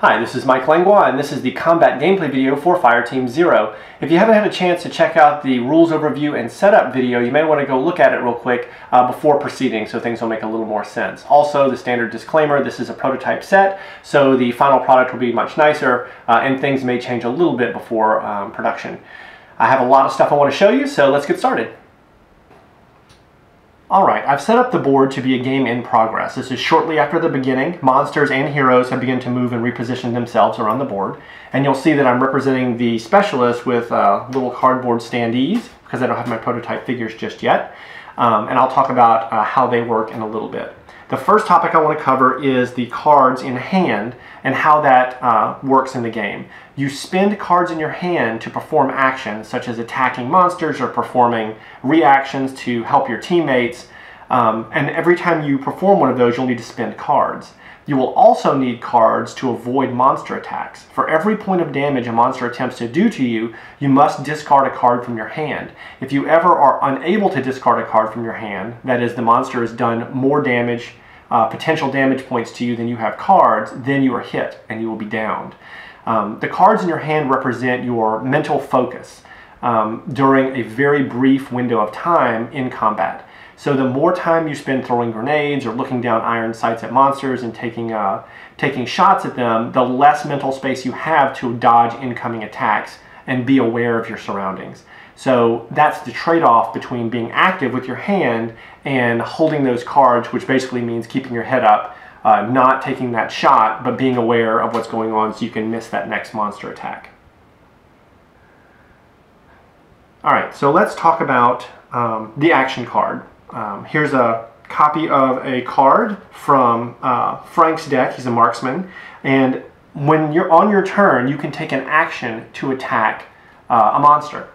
Hi, this is Mike Langlois, and this is the combat gameplay video for Fireteam 0. If you haven't had a chance to check out the rules overview and setup video, you may want to go look at it real quick before proceeding so things will make a little more sense. Also, the standard disclaimer, this is a prototype set, so the final product will be much nicer and things may change a little bit before production. I have a lot of stuff I want to show you, so let's get started. Alright, I've set up the board to be a game in progress. This is shortly after the beginning. Monsters and heroes have begun to move and reposition themselves around the board. And you'll see that I'm representing the specialists with little cardboard standees because I don't have my prototype figures just yet. And I'll talk about how they work in a little bit. The first topic I want to cover is the cards in hand and how that works in the game. You spend cards in your hand to perform actions such as attacking monsters or performing reactions to help your teammates. And every time you perform one of those, you'll need to spend cards. You will also need cards to avoid monster attacks. For every point of damage a monster attempts to do to you, you must discard a card from your hand. If you ever are unable to discard a card from your hand, that is, the monster has done more damage, potential damage points to you than you have cards, then you are hit and you will be downed. The cards in your hand represent your mental focus during a very brief window of time in combat. So the more time you spend throwing grenades or looking down iron sights at monsters and taking shots at them, the less mental space you have to dodge incoming attacks and be aware of your surroundings. So that's the trade-off between being active with your hand and holding those cards, which basically means keeping your head up, not taking that shot, but being aware of what's going on so you can miss that next monster attack. Alright, so let's talk about the action card. Here's a copy of a card from Frank's deck. He's a marksman, and when you're on your turn, you can take an action to attack a monster.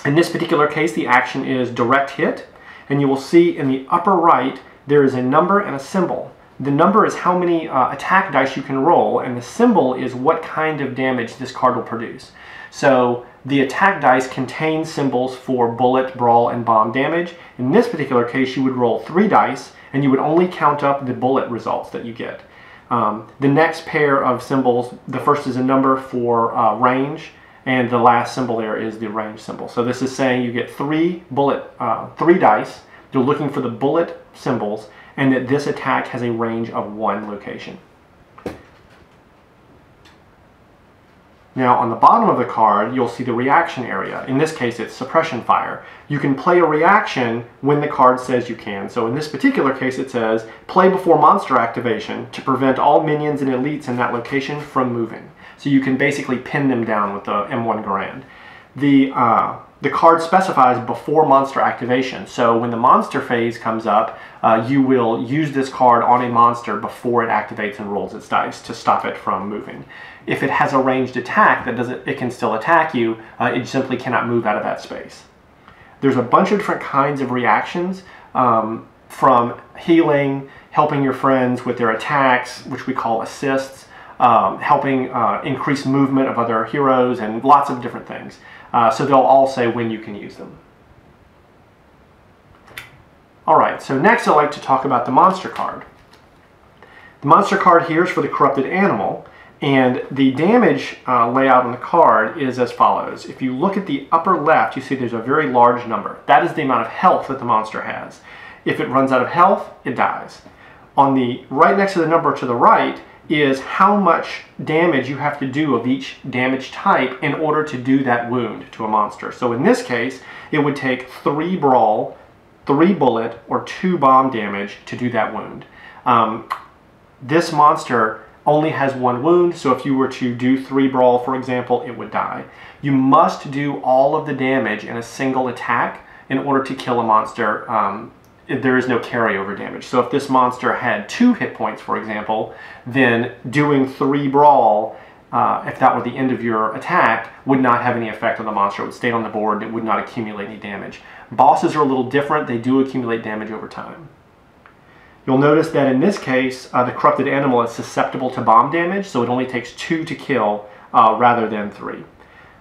In this particular case, the action is direct hit, and you will see in the upper right there is a number and a symbol. The number is how many attack dice you can roll, and the symbol is what kind of damage this card will produce. So the attack dice contain symbols for bullet, brawl, and bomb damage. In this particular case, you would roll 3 dice, and you would only count up the bullet results that you get. The next pair of symbols, the first is a number for range, and the last symbol there is the range symbol. So this is saying you get 3 dice, you're looking for the bullet symbols, and that this attack has a range of 1 location. Now on the bottom of the card, you'll see the reaction area. In this case, it's suppression fire. You can play a reaction when the card says you can. So in this particular case, it says, play before monster activation to prevent all minions and elites in that location from moving. So you can basically pin them down with the M1 Garand. The card specifies before monster activation. So when the monster phase comes up, you will use this card on a monster before it activates and rolls its dice to stop it from moving. If it has a ranged attack, it can still attack you, it simply cannot move out of that space. There's a bunch of different kinds of reactions, from healing, helping your friends with their attacks, which we call assists, helping increase movement of other heroes, and lots of different things. So they'll all say when you can use them. Alright, so next I'd like to talk about the monster card. The monster card here is for the corrupted animal, and the damage layout on the card is as follows. If you look at the upper left, you see there's a very large number. That is the amount of health that the monster has. If it runs out of health, it dies. On the right next to the number to the right is how much damage you have to do of each damage type in order to do that wound to a monster. So in this case, it would take 3 brawl, 3 bullet, or 2 bomb damage to do that wound. This monster only has 1 wound, so if you were to do 3 brawl, for example, it would die. You must do all of the damage in a single attack in order to kill a monster. There is no carryover damage. So if this monster had 2 hit points, for example, then doing 3 brawl, if that were the end of your attack, would not have any effect on the monster. It would stay on the board and it would not accumulate any damage. Bosses are a little different. They do accumulate damage over time. You'll notice that in this case, the corrupted animal is susceptible to bomb damage, so it only takes 2 to kill rather than 3.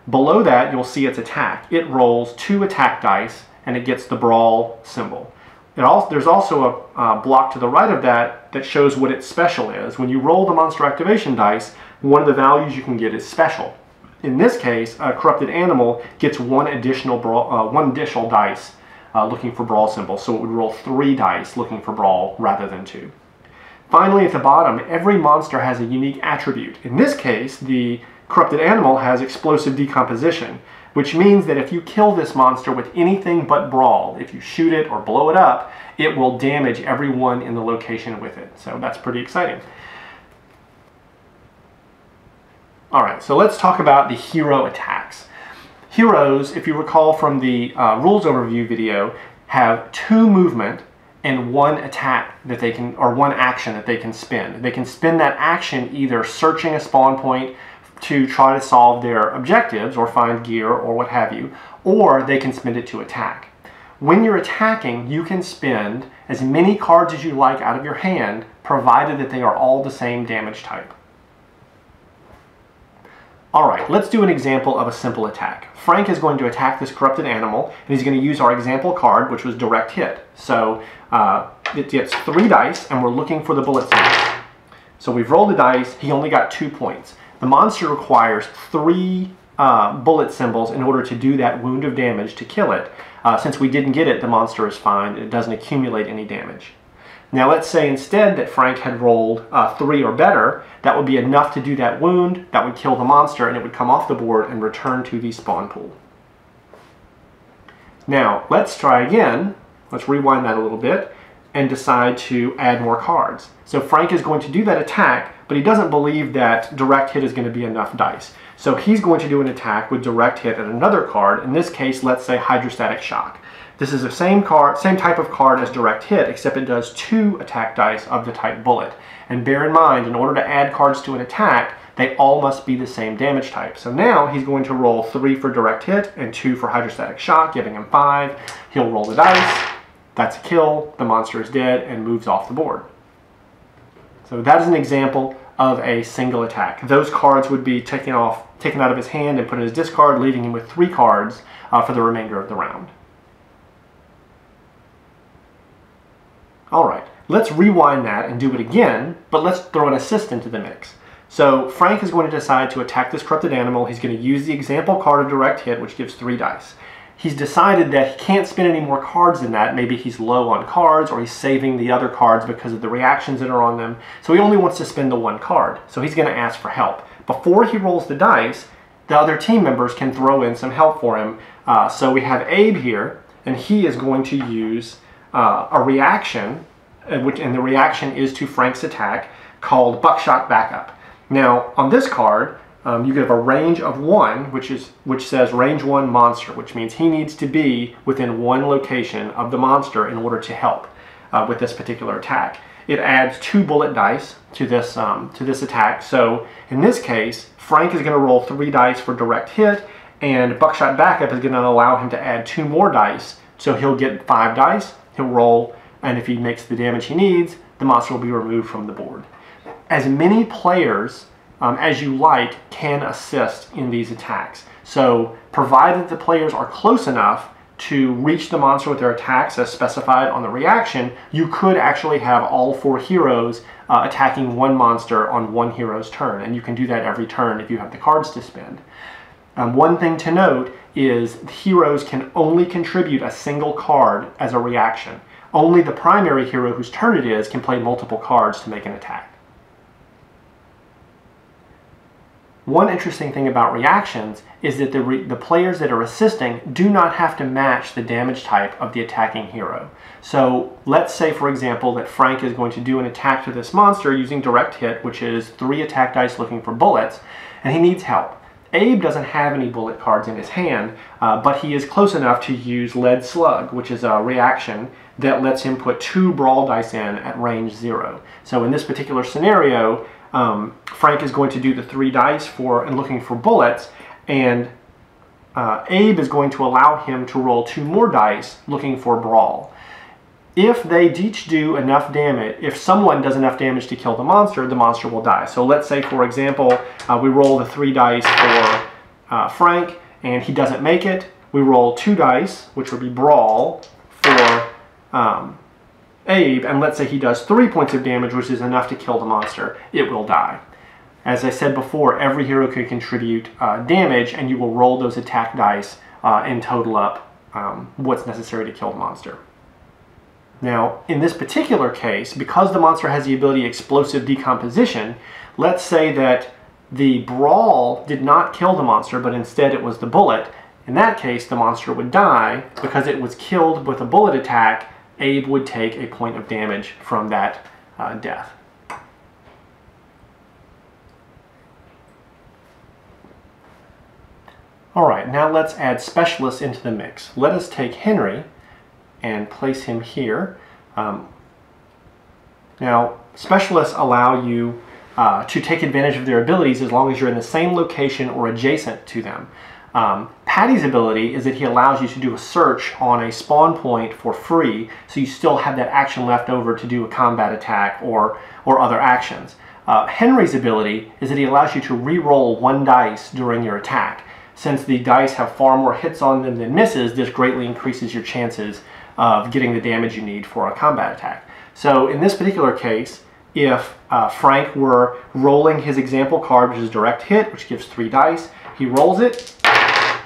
Below that, you'll see its attack. It rolls 2 attack dice and it gets the brawl symbol. There's also a block to the right of that that shows what its special is. When you roll the monster activation dice, one of the values you can get is special. In this case, a corrupted animal gets one additional dice looking for brawl symbols, so it would roll 3 dice looking for brawl rather than 2. Finally, at the bottom, every monster has a unique attribute. In this case, the corrupted animal has explosive decomposition, which means that if you kill this monster with anything but brawl, if you shoot it or blow it up, it will damage everyone in the location with it. So that's pretty exciting. Alright, so let's talk about the hero attacks. Heroes, if you recall from the rules overview video, have 2 movement and 1 attack that they can, or 1 action that they can spend. They can spend that action either searching a spawn point to try to solve their objectives or find gear or what have you, or they can spend it to attack. When you're attacking, you can spend as many cards as you like out of your hand, provided that they are all the same damage type. Alright, let's do an example of a simple attack. Frank is going to attack this corrupted animal, and he's going to use our example card, which was direct hit. So it gets 3 dice, and we're looking for the bullet symbols. So we've rolled the dice, he only got 2 points. The monster requires 3 bullet symbols in order to do that wound of damage to kill it. Since we didn't get it, the monster is fine. It doesn't accumulate any damage. Now let's say instead that Frank had rolled 3 or better. That would be enough to do that wound. That would kill the monster, and it would come off the board and return to the spawn pool. Now let's try again. Let's rewind that a little bit and decide to add more cards. So Frank is going to do that attack, but he doesn't believe that direct hit is going to be enough dice. So he's going to do an attack with direct hit at another card. In this case, let's say hydrostatic shock. This is the same type of card as direct hit, except it does 2 attack dice of the type bullet. And bear in mind, in order to add cards to an attack, they all must be the same damage type. So now he's going to roll 3 for direct hit and 2 for hydrostatic shock, giving him 5. He'll roll the dice. That's a kill. The monster is dead and moves off the board. So that is an example of a single attack. Those cards would be taken out of his hand and put in his discard, leaving him with 3 cards for the remainder of the round. Alright, let's rewind that and do it again, but let's throw an assist into the mix. So Frank is going to decide to attack this corrupted animal. He's going to use the example card of direct hit, which gives 3 dice. He's decided that he can't spend any more cards than that. Maybe he's low on cards, or he's saving the other cards because of the reactions that are on them. So he only wants to spend the 1 card. So he's going to ask for help. Before he rolls the dice, the other team members can throw in some help for him. So we have Abe here, and he is going to use a reaction, and the reaction is to Frank's attack, called Buckshot Backup. Now, on this card, you have a range of 1, which says range 1 monster, which means he needs to be within 1 location of the monster in order to help with this particular attack. It adds 2 bullet dice to this attack. So in this case, Frank is going to roll 3 dice for direct hit, and Buckshot Backup is going to allow him to add 2 more dice. So he'll get 5 dice. He'll roll, and if he makes the damage he needs, the monster will be removed from the board. As many players as you like can assist in these attacks. So provided the players are close enough to reach the monster with their attacks as specified on the reaction, you could actually have all 4 heroes attacking 1 monster on 1 hero's turn, and you can do that every turn if you have the cards to spend. One thing to note is heroes can only contribute a single card as a reaction. Only the primary hero whose turn it is can play multiple cards to make an attack. One interesting thing about reactions is that the players that are assisting do not have to match the damage type of the attacking hero. So let's say, for example, that Frank is going to do an attack to this monster using direct hit, which is 3 attack dice looking for bullets, and he needs help. Abe doesn't have any bullet cards in his hand, but he is close enough to use Lead Slug, which is a reaction that lets him put 2 brawl dice in at range 0. So in this particular scenario, Frank is going to do the 3 dice and looking for bullets, and Abe is going to allow him to roll 2 more dice looking for brawl. If they each do enough damage, if someone does enough damage to kill the monster will die. So let's say, for example, we roll the 3 dice for Frank, and he doesn't make it. We roll 2 dice, which would be brawl, for Abe, and let's say he does 3 points of damage, which is enough to kill the monster, it will die. As I said before, every hero can contribute damage, and you will roll those attack dice and total up what's necessary to kill the monster. Now, in this particular case, because the monster has the ability explosive decomposition, let's say that the brawl did not kill the monster, but instead it was the bullet. In that case, the monster would die. Because it was killed with a bullet attack, Abe would take a point of damage from that death. Alright, now let's add specialists into the mix. Let us take Henry and place him here. Now, specialists allow you to take advantage of their abilities as long as you're in the same location or adjacent to them. Patty's ability is that he allows you to do a search on a spawn point for free, so you still have that action left over to do a combat attack or other actions. Henry's ability is that he allows you to re-roll 1 dice during your attack. Since the dice have far more hits on them than misses, this greatly increases your chances of getting the damage you need for a combat attack. So in this particular case, if Frank were rolling his example card, which is direct hit, which gives 3 dice, he rolls it,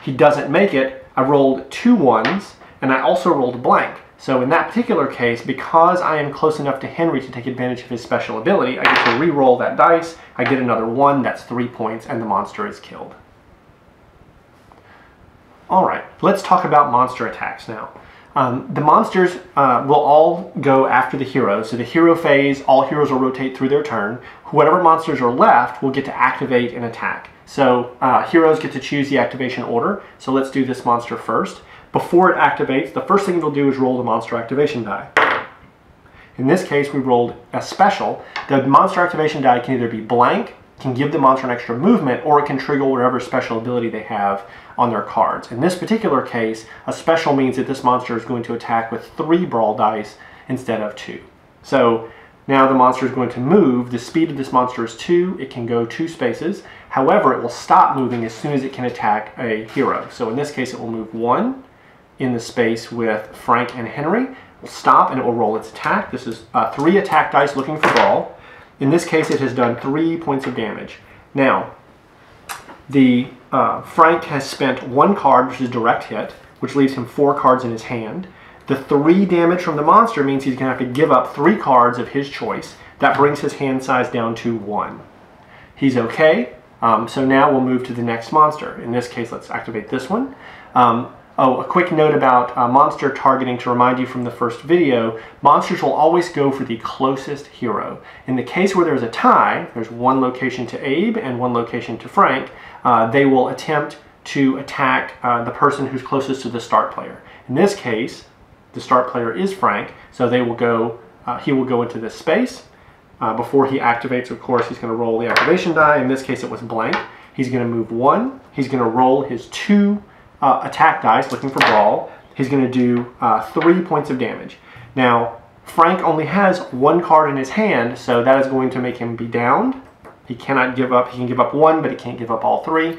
he doesn't make it, I rolled 2 1s, and I also rolled a blank. So in that particular case, because I am close enough to Henry to take advantage of his special ability, I get to re-roll that dice, I get another 1, that's 3 points, and the monster is killed. Alright, let's talk about monster attacks now. The monsters will all go after the hero. So the hero phase, all heroes will rotate through their turn. Whatever monsters are left will get to activate and attack. So heroes get to choose the activation order. So let's do this monster first. Before it activates, the first thing it'll do is roll the monster activation die. In this case, we rolled a special. The monster activation die can either be blank, can give the monster an extra movement, or it can trigger whatever special ability they have on their cards. In this particular case, a special means that this monster is going to attack with 3 brawl dice instead of 2. So now the monster is going to move. The speed of this monster is 2. It can go 2 spaces. However, it will stop moving as soon as it can attack a hero. So in this case, it will move 1 in the space with Frank and Henry. It will stop and it will roll its attack. This is 3 attack dice looking for brawl. In this case, it has done 3 points of damage. Now, the Frank has spent 1 card, which is direct hit, which leaves him 4 cards in his hand. The 3 damage from the monster means he's going to have to give up 3 cards of his choice. That brings his hand size down to 1. He's okay. So now we'll move to the next monster. In this case, let's activate this one. A quick note about monster targeting to remind you from the first video. Monsters will always go for the closest hero. In the case where there's a tie, there's 1 location to Abe and 1 location to Frank, they will attempt to attack the person who's closest to the start player. In this case, the start player is Frank, so they will go, he will go into this space. Before he activates, of course, he's going to roll the activation die. In this case, it was blank. He's going to move 1. He's going to roll his 2 attack dice looking for brawl. He's going to do 3 points of damage. Now, Frank only has 1 card in his hand, so that is going to make him be downed. He cannot give up. He can give up 1, but he can't give up all 3,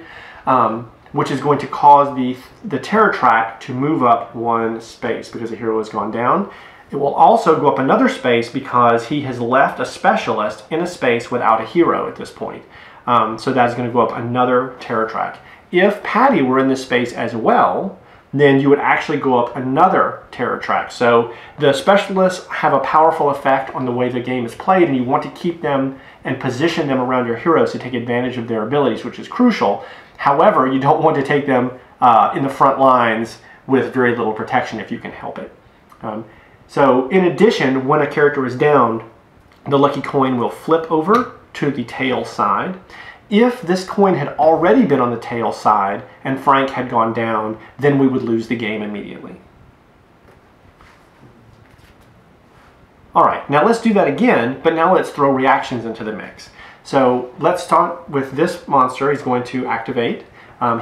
which is going to cause the terror track to move up 1 space because the hero has gone down. It will also go up another space because he has left a specialist in a space without a hero at this point. So that's going to go up another terror track. If Patty were in this space as well, then you would actually go up another terror track. So the specialists have a powerful effect on the way the game is played, and you want to keep them and position them around your heroes to take advantage of their abilities, which is crucial. However, you don't want to take them in the front lines with very little protection if you can help it. So in addition, when a character is downed, the lucky coin will flip over to the tail side. If this coin had already been on the tail side and Frank had gone down, then we would lose the game immediately. Alright, now let's do that again, but now let's throw reactions into the mix. So let's start with this monster. He's going to activate.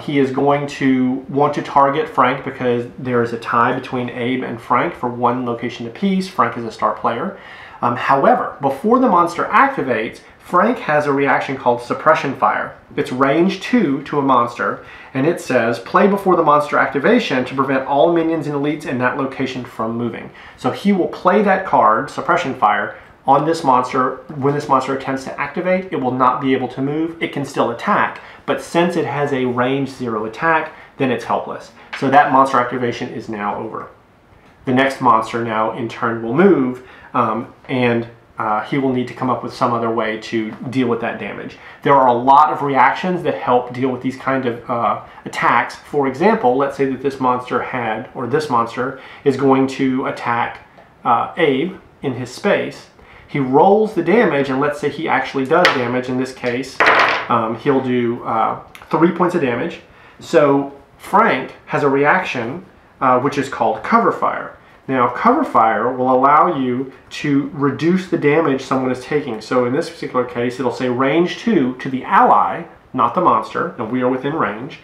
He is going to want to target Frank because there is a tie between Abe and Frank for 1 location apiece. Frank is a star player. However, before the monster activates, Frank has a reaction called suppression fire. It's range 2 to a monster, and it says play before the monster activation to prevent all minions and elites in that location from moving. So he will play that card, suppression fire, on this monster. When this monster attempts to activate, it will not be able to move. It can still attack, but since it has a range 0 attack, then it's helpless. So that monster activation is now over. The next monster now in turn will move, and he will need to come up with some other way to deal with that damage. There are a lot of reactions that help deal with these kind of attacks. For example, let's say that this monster is going to attack Abe in his space. He rolls the damage, and let's say he actually does damage. In this case, he'll do 3 points of damage. So Frank has a reaction which is called cover fire. Now, cover fire will allow you to reduce the damage someone is taking. So in this particular case, it'll say range 2 to the ally, not the monster, and we are within range.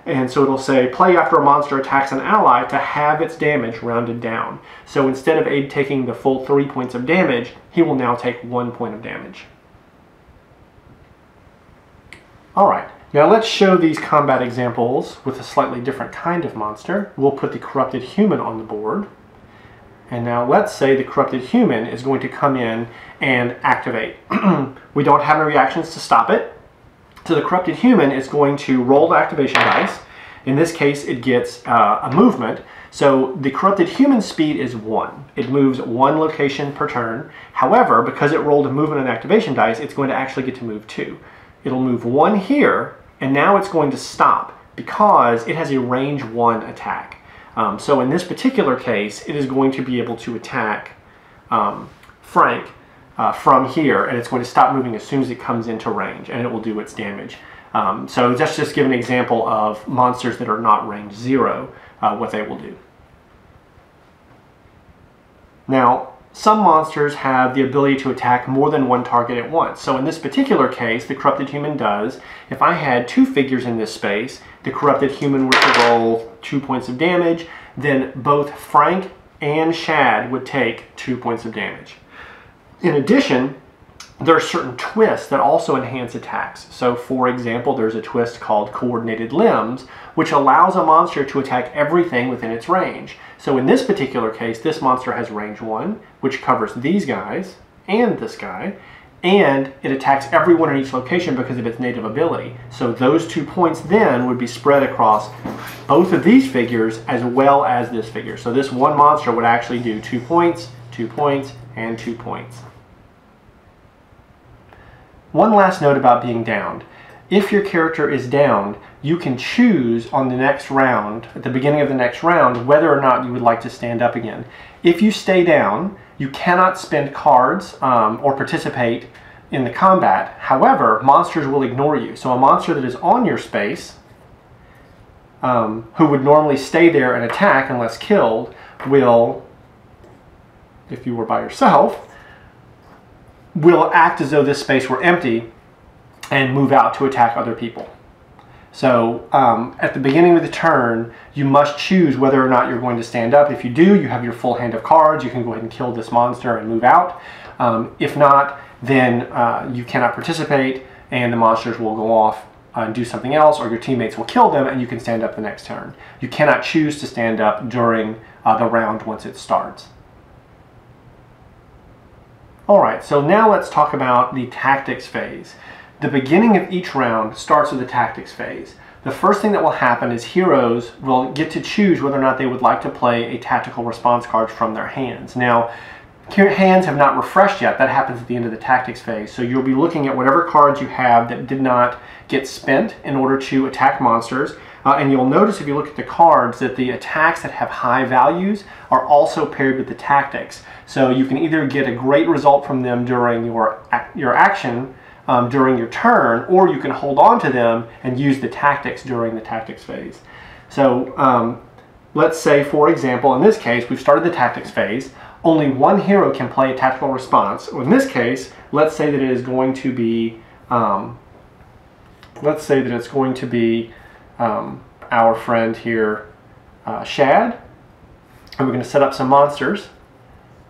And so it'll say play after a monster attacks an ally to have its damage rounded down. So instead of Abe taking the full 3 points of damage, he will now take 1 point of damage. All right. Now let's show these combat examples with a slightly different kind of monster. We'll put the corrupted human on the board. And now let's say the corrupted human is going to come in and activate. We don't have any reactions to stop it. So the corrupted human is going to roll the activation dice. In this case, it gets a movement. So the corrupted human speed is 1. It moves 1 location per turn. However, because it rolled a movement and activation dice, it's going to actually get to move 2. It'll move 1 here, and now it's going to stop because it has a range 1 attack. So in this particular case, it is going to be able to attack Frank from here, and it's going to stop moving as soon as it comes into range, and it will do its damage. So that's just give an example of monsters that are not range 0, what they will do. Now, some monsters have the ability to attack more than one target at once. So in this particular case, the corrupted human does. If I had 2 figures in this space, the corrupted human were to roll 2 points of damage, then both Frank and Shad would take 2 points of damage. In addition, there are certain twists that also enhance attacks. So for example, there's a twist called Coordinated Limbs, which allows a monster to attack everything within its range. So in this particular case, this monster has range 1, which covers these guys and this guy, and it attacks everyone in each location because of its native ability. So those 2 points then would be spread across both of these figures as well as this figure. So this one monster would actually do 2 points, 2 points, and 2 points. One last note about being downed. If your character is downed, you can choose on the next round, at the beginning of the next round, whether or not you would like to stand up again. If you stay down, you cannot spend cards or participate in the combat. However, monsters will ignore you. So a monster that is on your space, who would normally stay there and attack unless killed, will, if you were by yourself, will act as though this space were empty and move out to attack other people. So at the beginning of the turn, you must choose whether or not you're going to stand up. If you do, you have your full hand of cards. You can go ahead and kill this monster and move out. If not, then you cannot participate, and the monsters will go off and do something else, or your teammates will kill them, and you can stand up the next turn. You cannot choose to stand up during the round once it starts. Alright, so now let's talk about the tactics phase. The beginning of each round starts with the tactics phase. The first thing that will happen is heroes will get to choose whether or not they would like to play a tactical response card from their hands. Now, your hands have not refreshed yet. That happens at the end of the tactics phase. So you'll be looking at whatever cards you have that did not get spent in order to attack monsters. And you'll notice if you look at the cards that the attacks that have high values are also paired with the tactics. So you can either get a great result from them during your action, during your turn, or you can hold on to them and use the tactics during the tactics phase. So let's say, for example, in this case, we've started the tactics phase. Only one hero can play a tactical response. In this case, let's say that it is going to be, our friend here, Shad, and we're going to set up some monsters.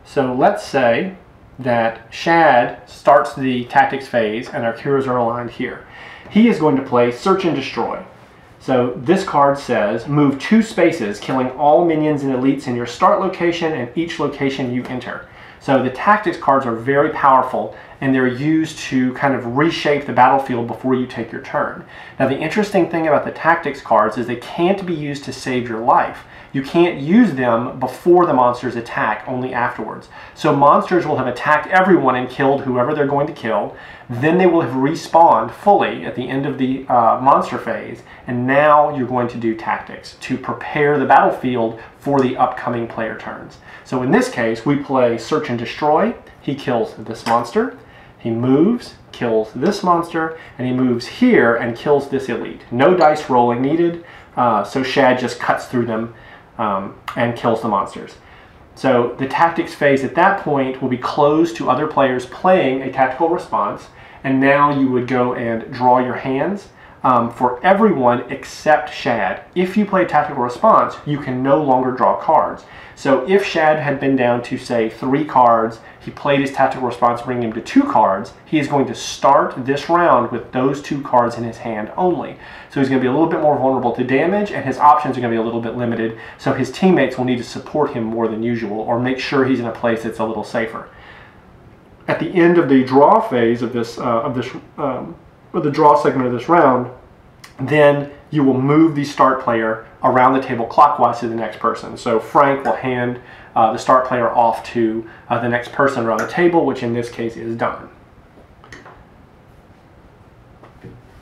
So let's say that Shad starts the tactics phase, and our heroes are aligned here. He is going to play Search and Destroy. So this card says, move 2 spaces, killing all minions and elites in your start location and each location you enter. So the tactics cards are very powerful, and they're used to kind of reshape the battlefield before you take your turn. Now the interesting thing about the tactics cards is they can't be used to save your life. You can't use them before the monsters attack, only afterwards. So monsters will have attacked everyone and killed whoever they're going to kill. Then they will have respawned fully at the end of the monster phase, and now you're going to do tactics to prepare the battlefield for the upcoming player turns. So in this case, we play Search and Destroy. He kills this monster. He moves, kills this monster, and he moves here and kills this elite. No dice rolling needed, so Shad just cuts through them and kills the monsters. So the tactics phase at that point will be closed to other players playing a tactical response, and now you would go and draw your hands for everyone except Shad. If you play tactical response, you can no longer draw cards. So if Shad had been down to, say, 3 cards, he played his tactical response, bringing him to 2 cards, he is going to start this round with those 2 cards in his hand only. So he's going to be a little bit more vulnerable to damage, and his options are going to be a little bit limited, so his teammates will need to support him more than usual, or make sure he's in a place that's a little safer. At the end of the draw phase of this, or the draw segment of this round, then you will move the start player around the table clockwise to the next person. So Frank will hand the start player off to the next person around the table, which in this case is Don.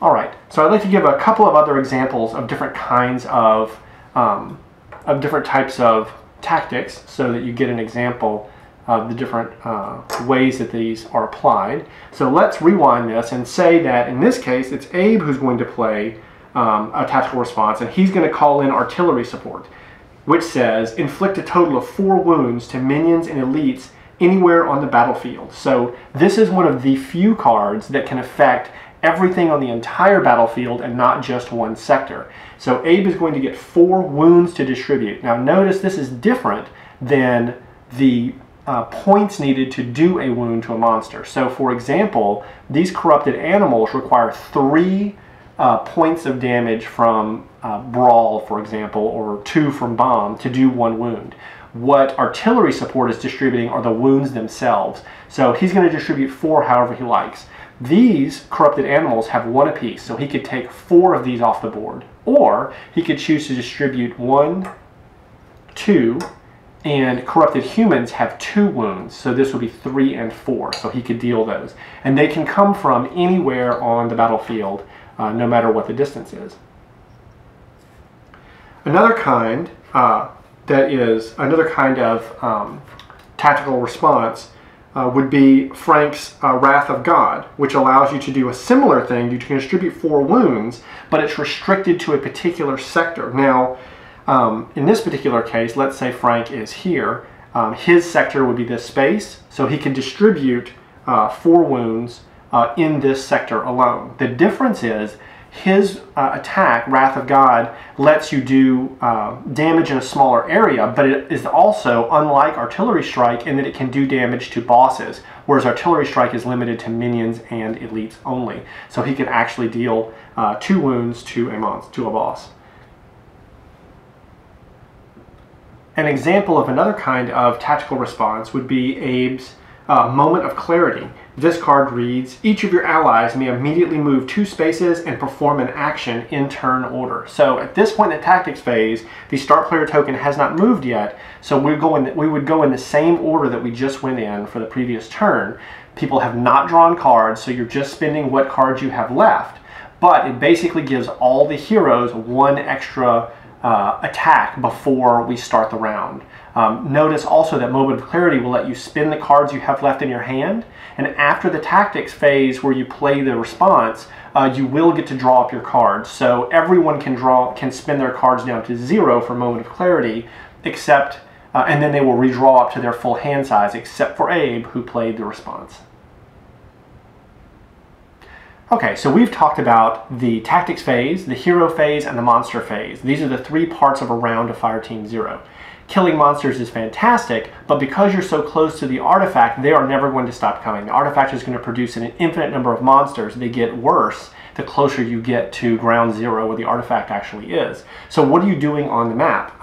All right, so I'd like to give a couple of other examples of different kinds of different types of tactics, so that you get an example of the different ways that these are applied. So let's rewind this and say that in this case it's Abe who's going to play a tactical response, and he's going to call in artillery support, which says inflict a total of 4 wounds to minions and elites anywhere on the battlefield. So this is one of the few cards that can affect everything on the entire battlefield and not just one sector. So Abe is going to get 4 wounds to distribute. Now notice this is different than the points needed to do a wound to a monster. So for example, these corrupted animals require 3 points of damage from Brawl, for example, or 2 from Bomb to do 1 wound. What artillery support is distributing are the wounds themselves. So he's going to distribute 4 however he likes. These corrupted animals have 1 apiece, so he could take 4 of these off the board. Or he could choose to distribute 1, 2, and corrupted humans have 2 wounds, so this would be 3 and 4, so he could deal those. And they can come from anywhere on the battlefield, no matter what the distance is. Another kind of tactical response would be Frank's Wrath of God, which allows you to do a similar thing. You can distribute 4 wounds, but it's restricted to a particular sector. Now, in this particular case, let's say Frank is here. His sector would be this space, so he can distribute 4 wounds in this sector alone. The difference is his attack, Wrath of God, lets you do damage in a smaller area, but it is also unlike Artillery Strike in that it can do damage to bosses, whereas Artillery Strike is limited to minions and elites only. So he can actually deal 2 wounds to a boss. An example of another kind of tactical response would be Abe's Moment of Clarity. This card reads, each of your allies may immediately move 2 spaces and perform an action in turn order. So at this point in the tactics phase, the start player token has not moved yet, so we would go in the same order that we just went in for the previous turn. People have not drawn cards, so you're just spending what cards you have left, but it basically gives all the heroes 1 extra attack before we start the round. Notice also that Moment of Clarity will let you spin the cards you have left in your hand, and after the tactics phase where you play the response, you will get to draw up your cards. So everyone can spin their cards down to 0 for Moment of Clarity, except, and then they will redraw up to their full hand size, except for Abe, who played the response. Okay, so we've talked about the tactics phase, the hero phase, and the monster phase. These are the 3 parts of a round of Fireteam 0. killing monsters is fantastic, but because you're so close to the artifact, they are never going to stop coming. The artifact is going to produce an infinite number of monsters. They get worse the closer you get to ground zero where the artifact actually is. So what are you doing on the map?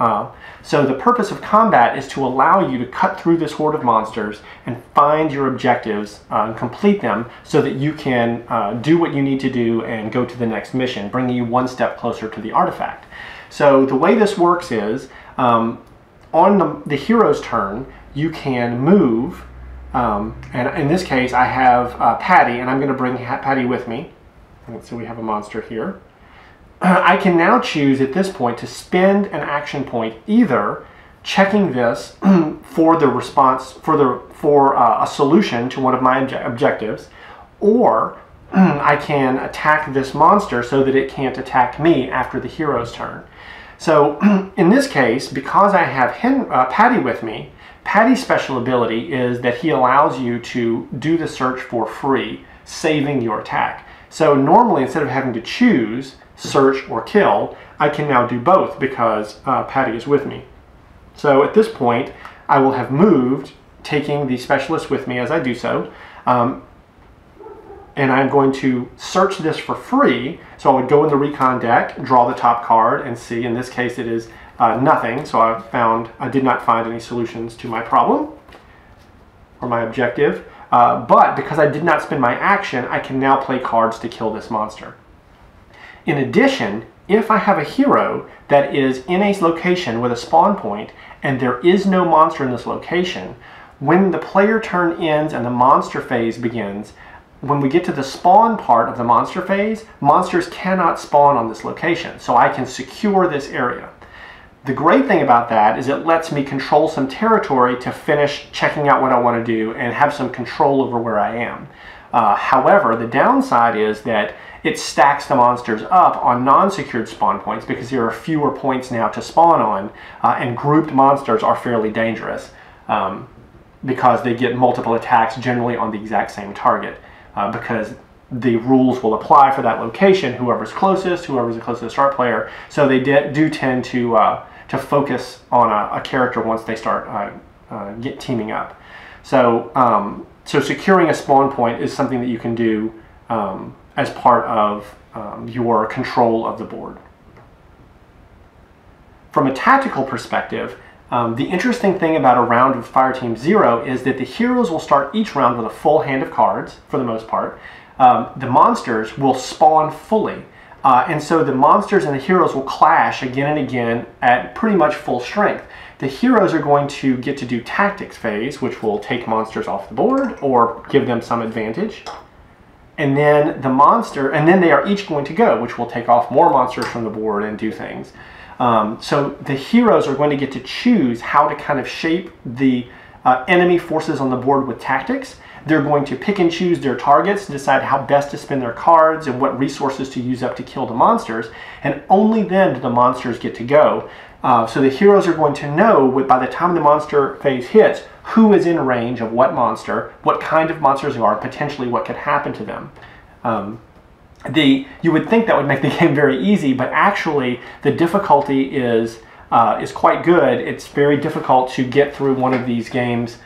So the purpose of combat is to allow you to cut through this horde of monsters and find your objectives and complete them so that you can do what you need to do and go to the next mission, bringing you one step closer to the artifact. So the way this works is on the hero's turn, you can move, and in this case I have Patty, and I'm going to bring Patty with me. Let's see, we have a monster here. I can now choose at this point to spend an action point either checking this for the response, for a solution to one of my objectives, or I can attack this monster so that it can't attack me after the hero's turn. So in this case, because I have Patty with me, Patty's special ability is that he allows you to do the search for free, saving your attack. So normally, instead of having to choose search or kill, I can now do both because Patty is with me. So at this point, I will have moved, taking the specialist with me as I do so, and I'm going to search this for free. So I would go in the recon deck, draw the top card, and see. In this case, it is nothing. So I did not find any solutions to my problem or my objective. But because I did not spend my action, I can now play cards to kill this monster. In addition, if I have a hero that is in a location with a spawn point and there is no monster in this location, when the player turn ends and the monster phase begins, when we get to the spawn part of the monster phase, monsters cannot spawn on this location, so I can secure this area. The great thing about that is it lets me control some territory to finish checking out what I want to do and have some control over where I am. However, the downside is that it stacks the monsters up on non-secured spawn points because there are fewer points now to spawn on, and grouped monsters are fairly dangerous because they get multiple attacks generally on the exact same target because the rules will apply for that location, whoever's closest the closest start player, so they do tend to focus on a character once they start teaming up. So, so securing a spawn point is something that you can do as part of your control of the board. From a tactical perspective, the interesting thing about a round of Fireteam 0 is that the heroes will start each round with a full hand of cards, for the most part. The monsters will spawn fully. And so the monsters and the heroes will clash again and again at pretty much full strength. The heroes are going to get to do tactics phase, which will take monsters off the board or give them some advantage. And then they are each going to go, which will take off more monsters from the board and do things. So the heroes are going to get to choose how to kind of shape the enemy forces on the board with tactics. They're going to pick and choose their targets, decide how best to spend their cards and what resources to use up to kill the monsters, and only then do the monsters get to go. So the heroes are going to know, by the time the monster phase hits, who is in range of what monster, what kind of monsters they are, potentially what could happen to them. You would think that would make the game very easy, but actually the difficulty is quite good. It's very difficult to get through one of these games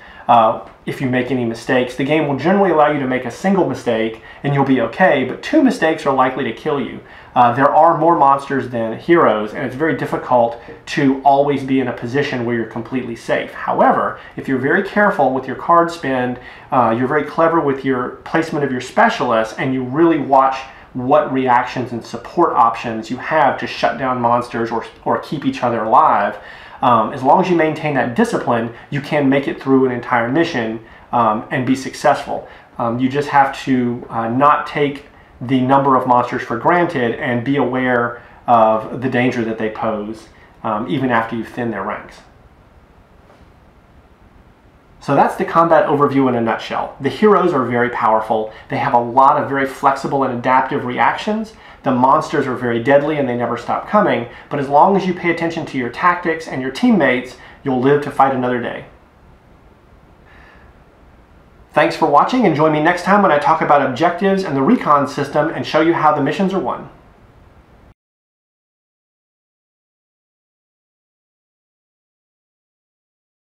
if you make any mistakes. The game will generally allow you to make a single mistake and you'll be okay, but 2 mistakes are likely to kill you. There are more monsters than heroes, and it's very difficult to always be in a position where you're completely safe. However, if you're very careful with your card spend, you're very clever with your placement of your specialists, and you really watch what reactions and support options you have to shut down monsters or keep each other alive, as long as you maintain that discipline, you can make it through an entire mission and be successful. You just have to not take the number of monsters for granted and be aware of the danger that they pose, even after you've thinned their ranks. So that's the combat overview in a nutshell. The heroes are very powerful. They have a lot of very flexible and adaptive reactions. The monsters are very deadly and they never stop coming, but as long as you pay attention to your tactics and your teammates, you'll live to fight another day. Thanks for watching, and join me next time when I talk about objectives and the recon system and show you how the missions are won.